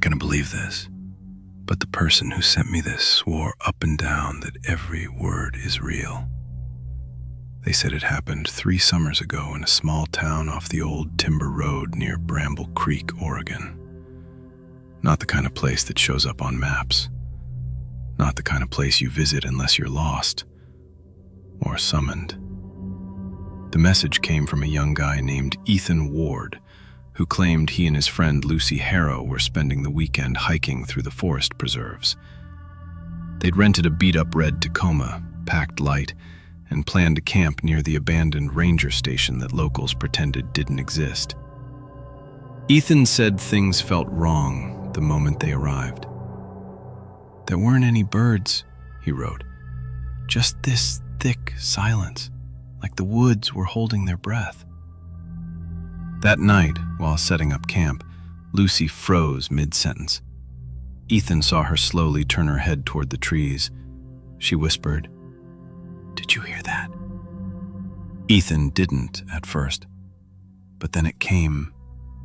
gonna believe this, but the person who sent me this swore up and down that every word is real. They said it happened 3 summers ago in a small town off the old timber road near Bramble Creek, Oregon. Not the kind of place that shows up on maps. Not the kind of place you visit unless you're lost or summoned. The message came from a young guy named Ethan Ward, who claimed he and his friend Lucy Harrow were spending the weekend hiking through the forest preserves. They'd rented a beat-up red Tacoma, packed light, and planned to camp near the abandoned ranger station that locals pretended didn't exist. Ethan said things felt wrong the moment they arrived. There weren't any birds, he wrote. Just this thick silence, like the woods were holding their breath. That night, while setting up camp, Lucy froze mid-sentence. Ethan saw her slowly turn her head toward the trees. She whispered, "Did you hear that?" Ethan didn't at first, but then it came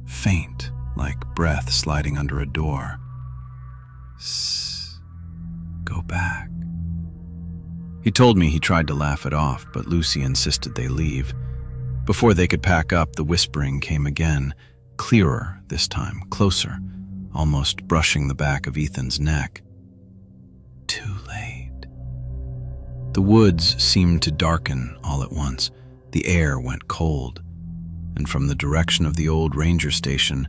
faint, like breath sliding under a door. "Sss, go back." He told me he tried to laugh it off, but Lucy insisted they leave. Before they could pack up, the whispering came again, clearer this time, closer, almost brushing the back of Ethan's neck. Too late. The woods seemed to darken all at once. The air went cold, and from the direction of the old ranger station,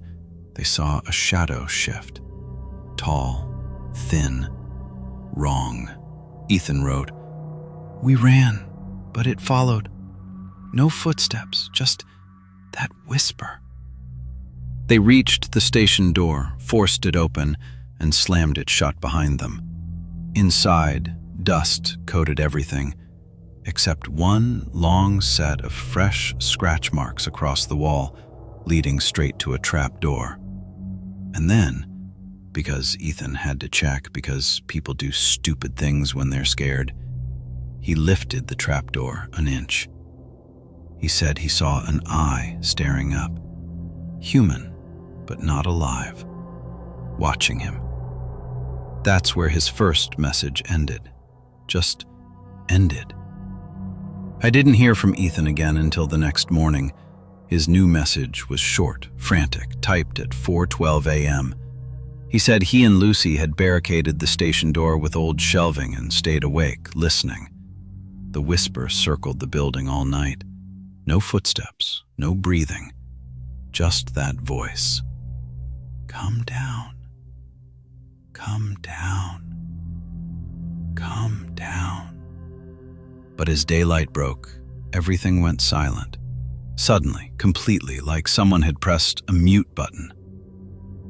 they saw a shadow shift. Tall, thin, wrong. Ethan wrote, "We ran, but it followed. No footsteps, just that whisper." They reached the station door, forced it open, and slammed it shut behind them. Inside, dust coated everything, except one long set of fresh scratch marks across the wall, leading straight to a trap door. And then, because Ethan had to check because people do stupid things when they're scared, he lifted the trapdoor an inch. He said he saw an eye staring up, human, but not alive, watching him. That's where his first message ended. Just ended. I didn't hear from Ethan again until the next morning. His new message was short, frantic, typed at 4:12 a.m. He said he and Lucy had barricaded the station door with old shelving and stayed awake, listening. The whisper circled the building all night. No footsteps, no breathing, just that voice. Come down, come down, come down. But as daylight broke, everything went silent. Suddenly, completely, like someone had pressed a mute button.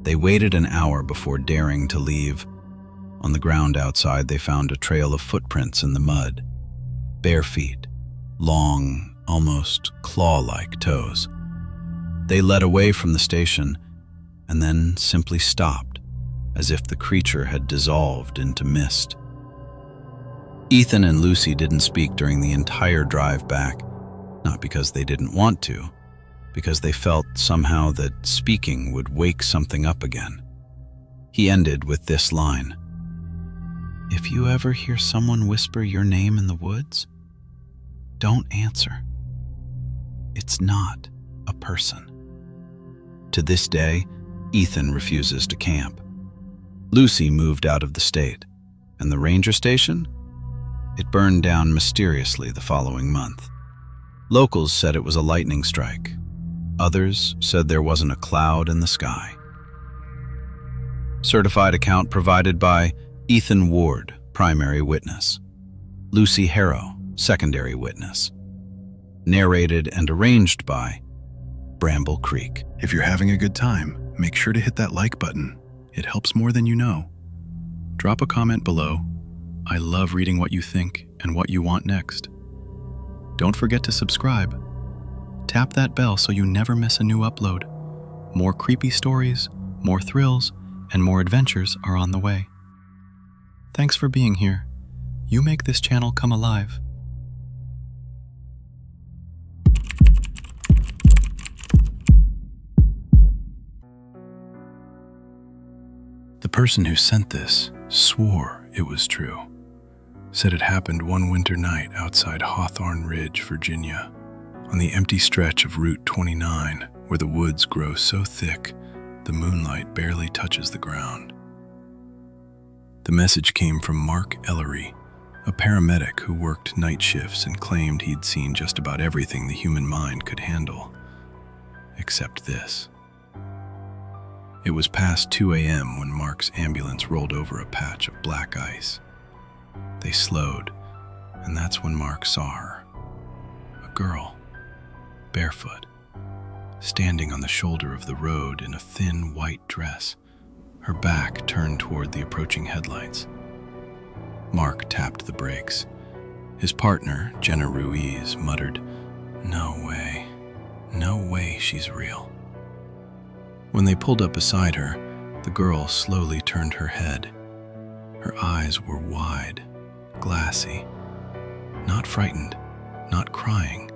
They waited an hour before daring to leave. On the ground outside, they found a trail of footprints in the mud. Bare feet, long, almost claw-like toes. They led away from the station and then simply stopped, as if the creature had dissolved into mist. Ethan and Lucy didn't speak during the entire drive back, not because they didn't want to, because they felt somehow that speaking would wake something up again. He ended with this line, "If you ever hear someone whisper your name in the woods, don't answer. It's not a person." To this day, Ethan refuses to camp. Lucy moved out of the state, and the ranger station? It burned down mysteriously the following month. Locals said it was a lightning strike. Others said there wasn't a cloud in the sky. Certified account provided by Ethan Ward, primary witness. Lucy Harrow, secondary witness. Narrated and arranged by Bramble Creek. If you're having a good time, make sure to hit that like button. It helps more than you know. Drop a comment below. I love reading what you think and what you want next. Don't forget to subscribe. Tap that bell so you never miss a new upload. More creepy stories, more thrills, and more adventures are on the way. Thanks for being here. You make this channel come alive. person who sent this swore it was true. Said it happened one winter night outside Hawthorne Ridge, Virginia, on the empty stretch of Route 29, where the woods grow so thick the moonlight barely touches the ground. The message came from Mark Ellery, a paramedic who worked night shifts and claimed he'd seen just about everything the human mind could handle, except this. It was past 2 a.m. when Mark's ambulance rolled over a patch of black ice. They slowed, and that's when Mark saw her. A girl, barefoot, standing on the shoulder of the road in a thin white dress, her back turned toward the approaching headlights. Mark tapped the brakes. His partner, Jenna Ruiz, muttered, "No way she's real." When they pulled up beside her, the girl slowly turned her head. Her eyes were wide, glassy, not frightened, not crying,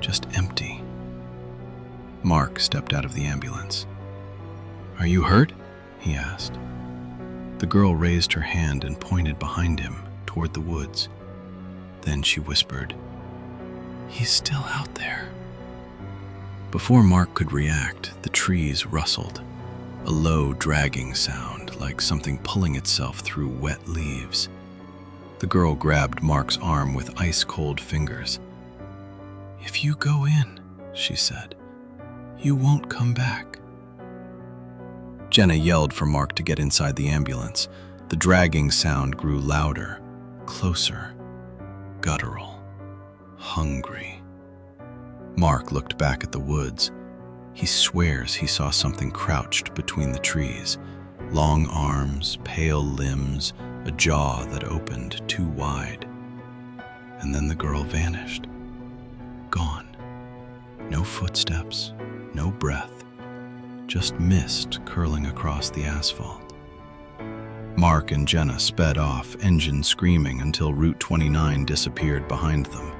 just empty. Mark stepped out of the ambulance. "Are you hurt?" he asked. The girl raised her hand and pointed behind him toward the woods. Then she whispered, "He's still out there." Before Mark could react, the trees rustled, a low, dragging sound like something pulling itself through wet leaves. The girl grabbed Mark's arm with ice-cold fingers. "If you go in," she said, "you won't come back." Jenna yelled for Mark to get inside the ambulance. The dragging sound grew louder, closer, guttural, hungry. Mark looked back at the woods. He swears he saw something crouched between the trees. Long arms, pale limbs, a jaw that opened too wide. And then the girl vanished. Gone. No footsteps, no breath, just mist curling across the asphalt. Mark and Jenna sped off, engine screaming, until Route 29 disappeared behind them.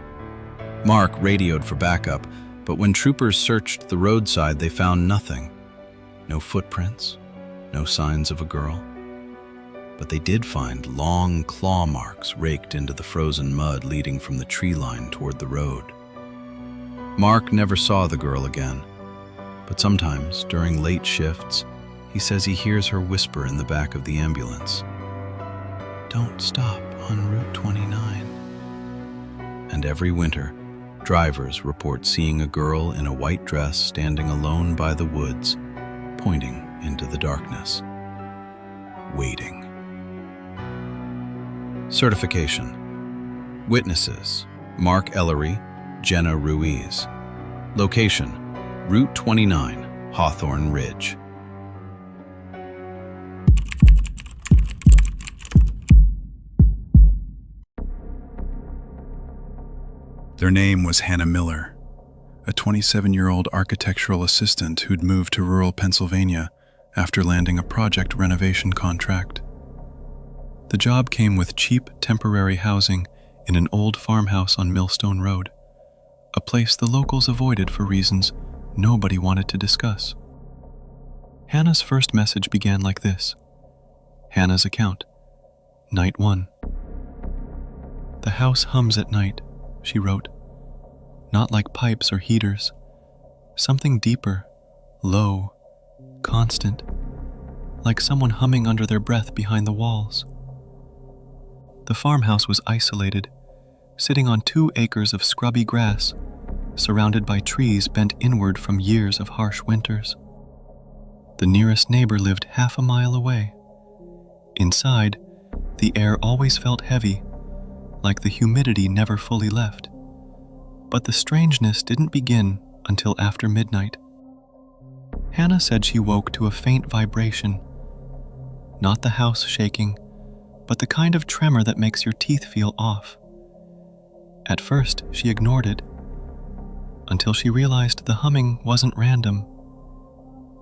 Mark radioed for backup, but when troopers searched the roadside, they found nothing. No footprints, no signs of a girl. But they did find long claw marks raked into the frozen mud leading from the tree line toward the road. Mark never saw the girl again, but sometimes, during late shifts, he says he hears her whisper in the back of the ambulance, "Don't stop on Route 29. And every winter, drivers report seeing a girl in a white dress standing alone by the woods, pointing into the darkness, waiting. Certification. Witnesses: Mark Ellery, Jenna Ruiz. Location: Route 29, Hawthorne Ridge. Their name was Hannah Miller, a 27-year-old architectural assistant who'd moved to rural Pennsylvania after landing a project renovation contract. The job came with cheap, temporary housing in an old farmhouse on Millstone Road, a place the locals avoided for reasons nobody wanted to discuss. Hannah's first message began like this. Hannah's account. Night 1. "The house hums at night," she wrote. "Not like pipes or heaters. Something deeper, low, constant, like someone humming under their breath behind the walls." The farmhouse was isolated, sitting on 2 acres of scrubby grass, surrounded by trees bent inward from years of harsh winters. The nearest neighbor lived half a mile away. Inside, the air always felt heavy, like the humidity never fully left. But the strangeness didn't begin until after midnight. Hannah said she woke to a faint vibration. Not the house shaking, but the kind of tremor that makes your teeth feel off. At first, she ignored it, until she realized the humming wasn't random.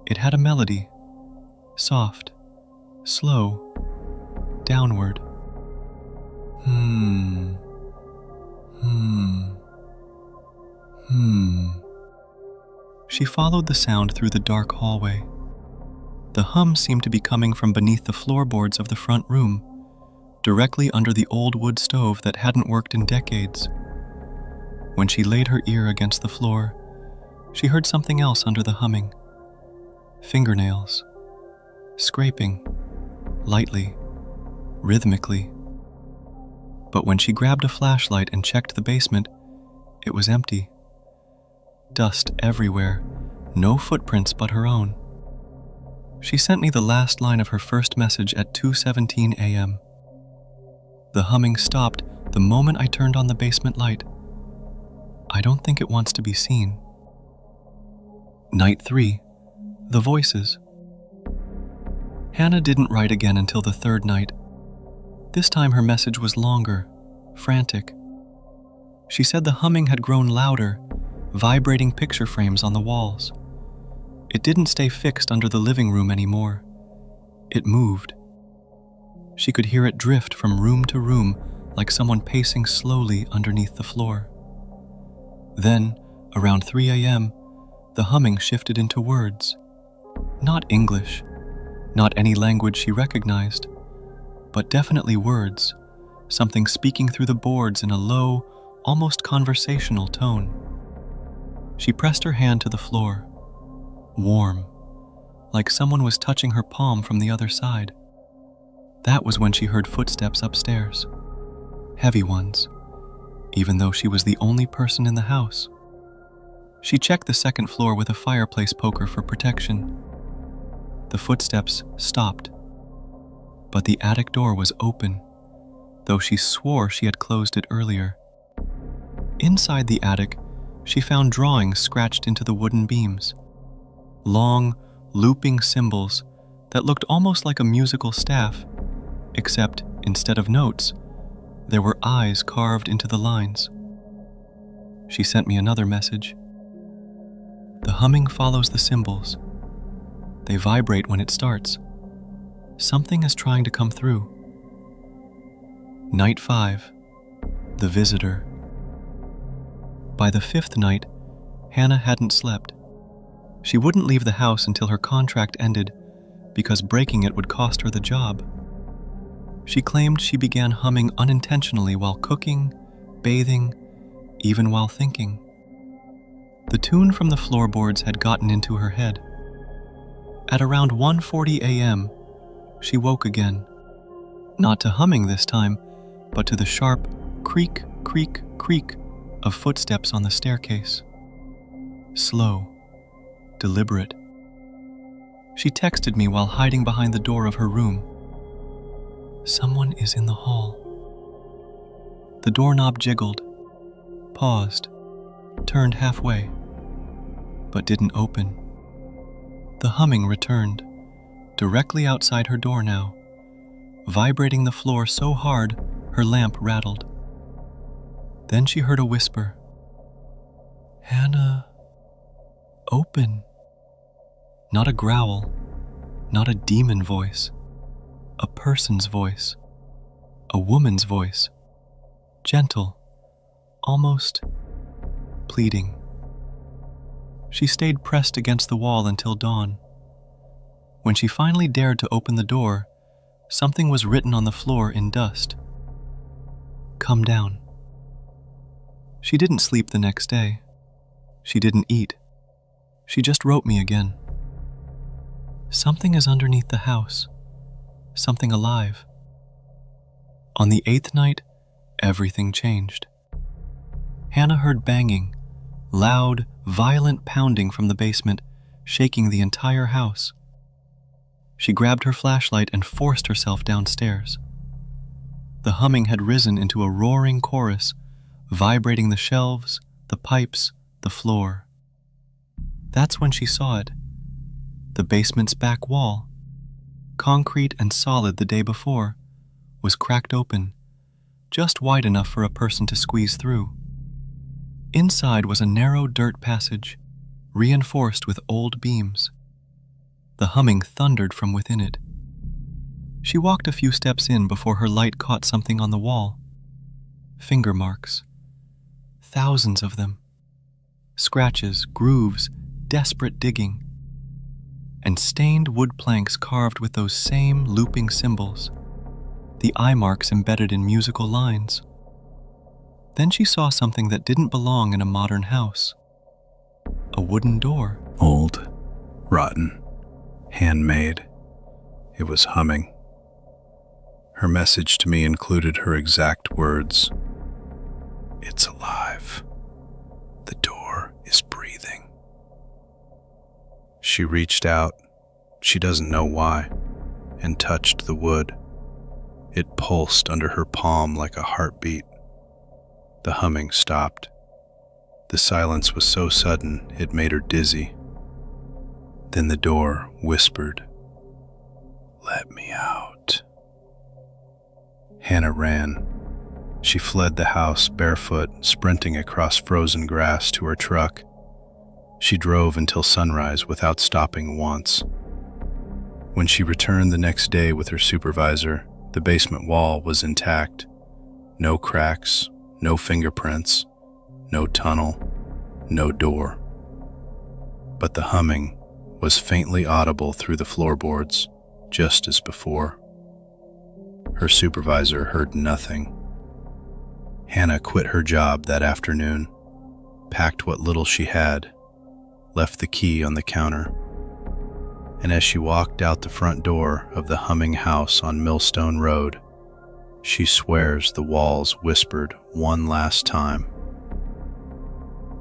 It had a melody, soft, slow, downward. She followed the sound through the dark hallway. The hum seemed to be coming from beneath the floorboards of the front room, directly under the old wood stove that hadn't worked in decades. When she laid her ear against the floor, she heard something else under the humming. Fingernails, scraping, lightly, rhythmically. But when she grabbed a flashlight and checked the basement, it was empty. Dust everywhere, no footprints but her own. She sent me the last line of her first message at 2:17 a.m. The humming stopped the moment I turned on the basement light. I don't think it wants to be seen. Night 3. The voices. Hannah didn't write again until the third night. This time her message was longer, frantic. She said the humming had grown louder, vibrating picture frames on the walls. It didn't stay fixed under the living room anymore. It moved. She could hear it drift from room to room like someone pacing slowly underneath the floor. Then, around 3 a.m., the humming shifted into words. Not English, not any language she recognized, but definitely words, something speaking through the boards in a low, almost conversational tone. She pressed her hand to the floor, warm, like someone was touching her palm from the other side. That was when she heard footsteps upstairs, heavy ones, even though she was the only person in the house. She checked the second floor with a fireplace poker for protection. The footsteps stopped, but the attic door was open, though she swore she had closed it earlier. Inside the attic, she found drawings scratched into the wooden beams. Long, looping symbols that looked almost like a musical staff, except instead of notes, there were eyes carved into the lines. She sent me another message. The humming follows the symbols. They vibrate when it starts. Something is trying to come through. Night 5. The visitor. By the 5th night, Hannah hadn't slept. She wouldn't leave the house until her contract ended because breaking it would cost her the job. She claimed she began humming unintentionally while cooking, bathing, even while thinking. The tune from the floorboards had gotten into her head. At around 1:40 a.m., she woke again. Not to humming this time, but to the sharp creak, creak, creak of footsteps on the staircase. Slow, deliberate. She texted me while hiding behind the door of her room. Someone is in the hall. The doorknob jiggled, paused, turned halfway, but didn't open. The humming returned, directly outside her door now, vibrating the floor so hard her lamp rattled. Then she heard a whisper. "Hannah, open." Not a growl, not a demon voice, a person's voice, a woman's voice, gentle, almost pleading. She stayed pressed against the wall until dawn. When she finally dared to open the door, something was written on the floor in dust. "Come down." She didn't sleep the next day. She didn't eat. She just wrote me again. Something is underneath the house. Something alive. On the 8th night, everything changed. Hannah heard banging, loud, violent pounding from the basement, shaking the entire house. She grabbed her flashlight and forced herself downstairs. The humming had risen into a roaring chorus, vibrating the shelves, the pipes, the floor. That's when she saw it. The basement's back wall, concrete and solid the day before, was cracked open, just wide enough for a person to squeeze through. Inside was a narrow dirt passage, reinforced with old beams. The humming thundered from within it. She walked a few steps in before her light caught something on the wall. Finger marks. Thousands of them. Scratches, grooves, desperate digging. and stained wood planks carved with those same looping symbols, the eye marks embedded in musical lines. Then she saw something that didn't belong in a modern house. A wooden door. Old, rotten, handmade. It was humming. Her message to me included her exact words. It's alive. The door is breathing. She reached out, she doesn't know why, and touched the wood. It pulsed under her palm like a heartbeat. The humming stopped. The silence was so sudden it made her dizzy. Then the door whispered, "Let me out." Hannah ran. She fled the house barefoot, sprinting across frozen grass to her truck. She drove until sunrise without stopping once. When she returned the next day with her supervisor, the basement wall was intact. No cracks, no fingerprints, no tunnel, no door. But the humming was faintly audible through the floorboards, just as before. Her supervisor heard nothing. Hannah quit her job that afternoon, packed what little she had, left the key on the counter, and as she walked out the front door of the humming house on Millstone Road, she swears the walls whispered one last time,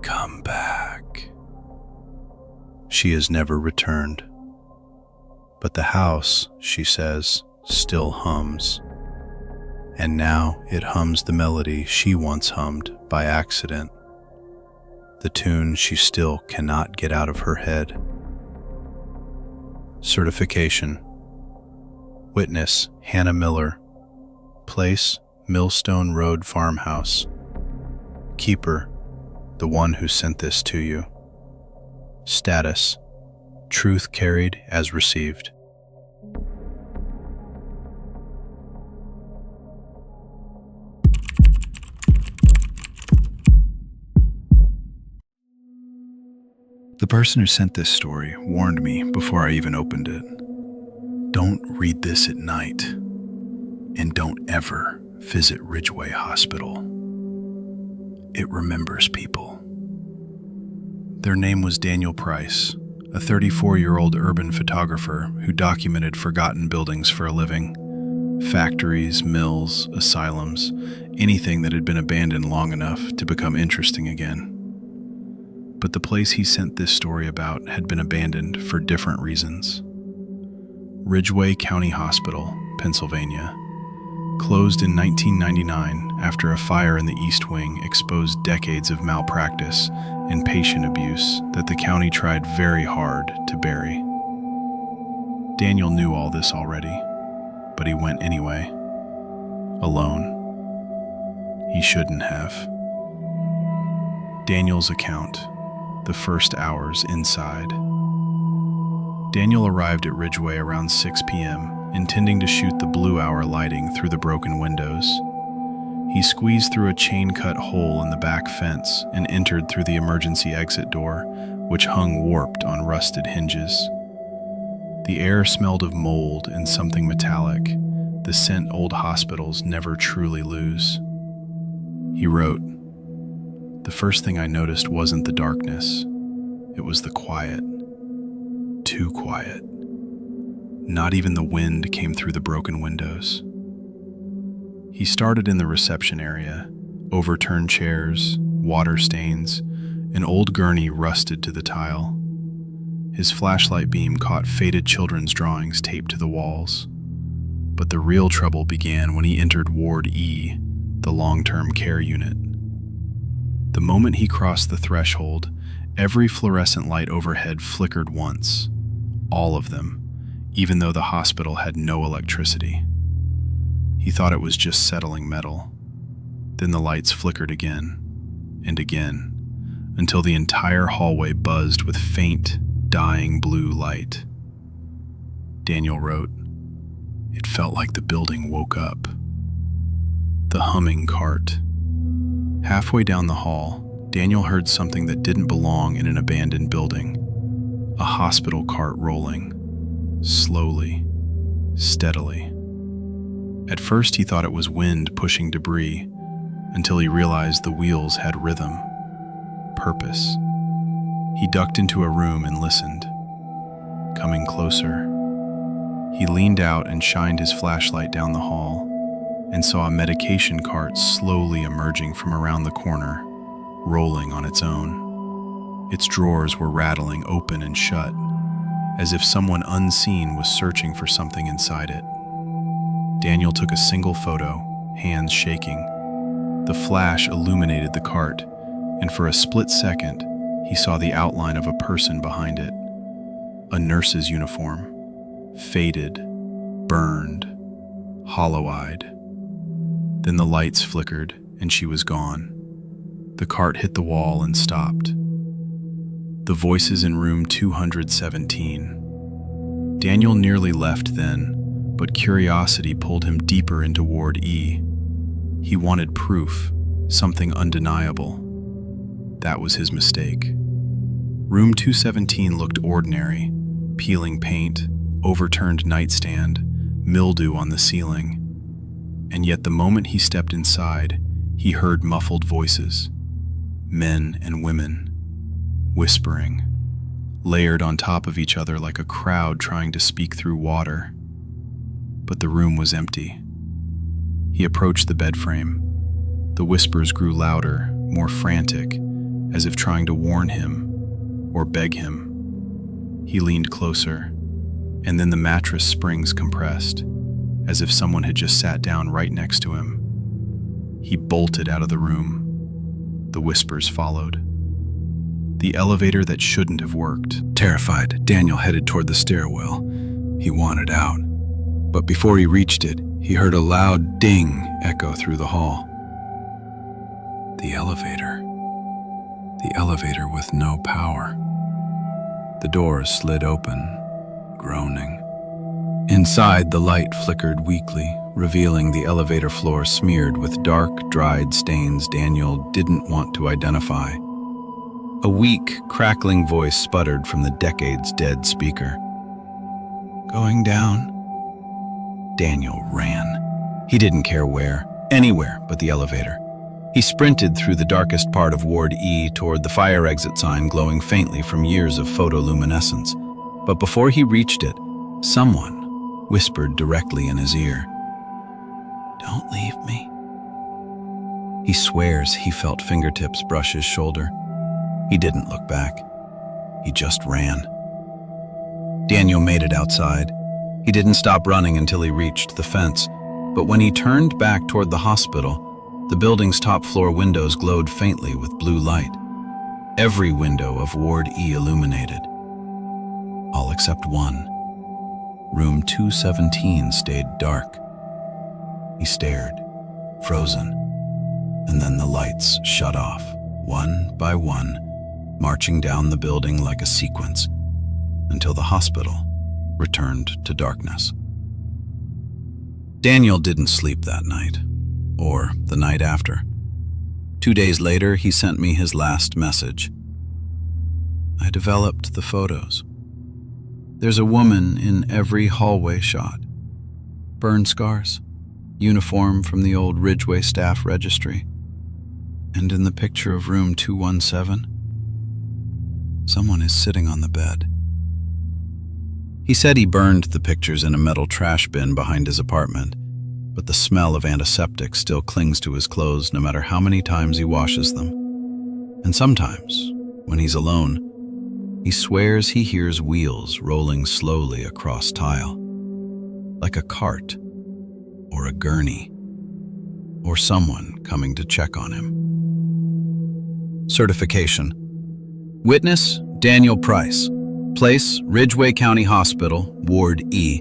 "Come back." She has never returned. But the house, she says, still hums. And now it hums the melody she once hummed by accident, the tune she still cannot get out of her head. Certification. Witness, Hannah Miller. Place, Millstone Road Farmhouse. Keeper, the one who sent this to you. Status, truth carried as received. The person who sent this story warned me before I even opened it. Don't read this at night, and don't ever visit Ridgeway Hospital. It remembers people. Their name was Daniel Price, a 34-year-old urban photographer who documented forgotten buildings for a living. Factories, mills, asylums, anything that had been abandoned long enough to become interesting again. But the place he sent this story about had been abandoned for different reasons. Ridgeway County Hospital, Pennsylvania, closed in 1999 after a fire in the East Wing exposed decades of malpractice and patient abuse that the county tried very hard to bury. Daniel knew all this already, but he went anyway, alone. He shouldn't have. Daniel's account. The first hours inside. Daniel arrived at Ridgeway around 6 p.m., intending to shoot the blue hour lighting through the broken windows. He squeezed through a chain-cut hole in the back fence and entered through the emergency exit door, which hung warped on rusted hinges. The air smelled of mold and something metallic, the scent old hospitals never truly lose. He wrote, "The first thing I noticed wasn't the darkness. It was the quiet. Too quiet. Not even the wind came through the broken windows." He started in the reception area, overturned chairs, water stains, an old gurney rusted to the tile. His flashlight beam caught faded children's drawings taped to the walls. But the real trouble began when he entered Ward E, the long-term care unit. The moment he crossed the threshold, every fluorescent light overhead flickered once. All of them, even though the hospital had no electricity. He thought it was just settling metal. Then the lights flickered again, and again, until the entire hallway buzzed with faint, dying blue light. Daniel wrote, "It felt like the building woke up." The humming cart. Halfway down the hall, Daniel heard something that didn't belong in an abandoned building. A hospital cart rolling, slowly, steadily. At first he thought it was wind pushing debris, until he realized the wheels had rhythm, purpose. He ducked into a room and listened. Coming closer, he leaned out and shined his flashlight down the hall and saw a medication cart slowly emerging from around the corner, rolling on its own. Its drawers were rattling open and shut, as if someone unseen was searching for something inside it. Daniel took a single photo, hands shaking. The flash illuminated the cart, and for a split second, he saw the outline of a person behind it. A nurse's uniform, faded, burned, hollow-eyed. Then the lights flickered, and she was gone. The cart hit the wall and stopped. The voices in room 217. Daniel nearly left then, but curiosity pulled him deeper into Ward E. He wanted proof, something undeniable. That was his mistake. Room 217 looked ordinary, peeling paint, overturned nightstand, mildew on the ceiling. And yet the moment he stepped inside, he heard muffled voices, men and women, whispering, layered on top of each other like a crowd trying to speak through water. But the room was empty. He approached the bed frame. The whispers grew louder, more frantic, as if trying to warn him or beg him. He leaned closer, and then the mattress springs compressed, as if someone had just sat down right next to him. He bolted out of the room. The whispers followed. The elevator that shouldn't have worked. Terrified, Daniel headed toward the stairwell. He wanted out. But before he reached it, he heard a loud ding echo through the hall. The elevator. The elevator with no power. The doors slid open, groaning. Inside, the light flickered weakly, revealing the elevator floor smeared with dark, dried stains Daniel didn't want to identify. A weak, crackling voice sputtered from the decades-dead speaker. Going down. Daniel ran. He didn't care where, anywhere but the elevator. He sprinted through the darkest part of Ward E toward the fire exit sign glowing faintly from years of photoluminescence. But before he reached it, someone whispered directly in his ear, "Don't leave me." He swears he felt fingertips brush his shoulder. He didn't look back. He just ran. Daniel made it outside. He didn't stop running until he reached the fence, but when he turned back toward the hospital, the building's top-floor windows glowed faintly with blue light. Every window of Ward E illuminated. All except one. Room 217 stayed dark. He stared, frozen, and then the lights shut off, one by one, marching down the building like a sequence, until the hospital returned to darkness. Daniel didn't sleep that night, or the night after. 2 days later, he sent me his last message. I developed the photos. There's a woman in every hallway shot. Burn scars, uniform from the old Ridgeway staff registry. And in the picture of room 217, someone is sitting on the bed. He said he burned the pictures in a metal trash bin behind his apartment, but the smell of antiseptic still clings to his clothes no matter how many times he washes them. And sometimes, when he's alone, he swears he hears wheels rolling slowly across tile, like a cart, or a gurney, or someone coming to check on him. Certification. Witness, Daniel Price. Place, Ridgeway County Hospital, Ward E.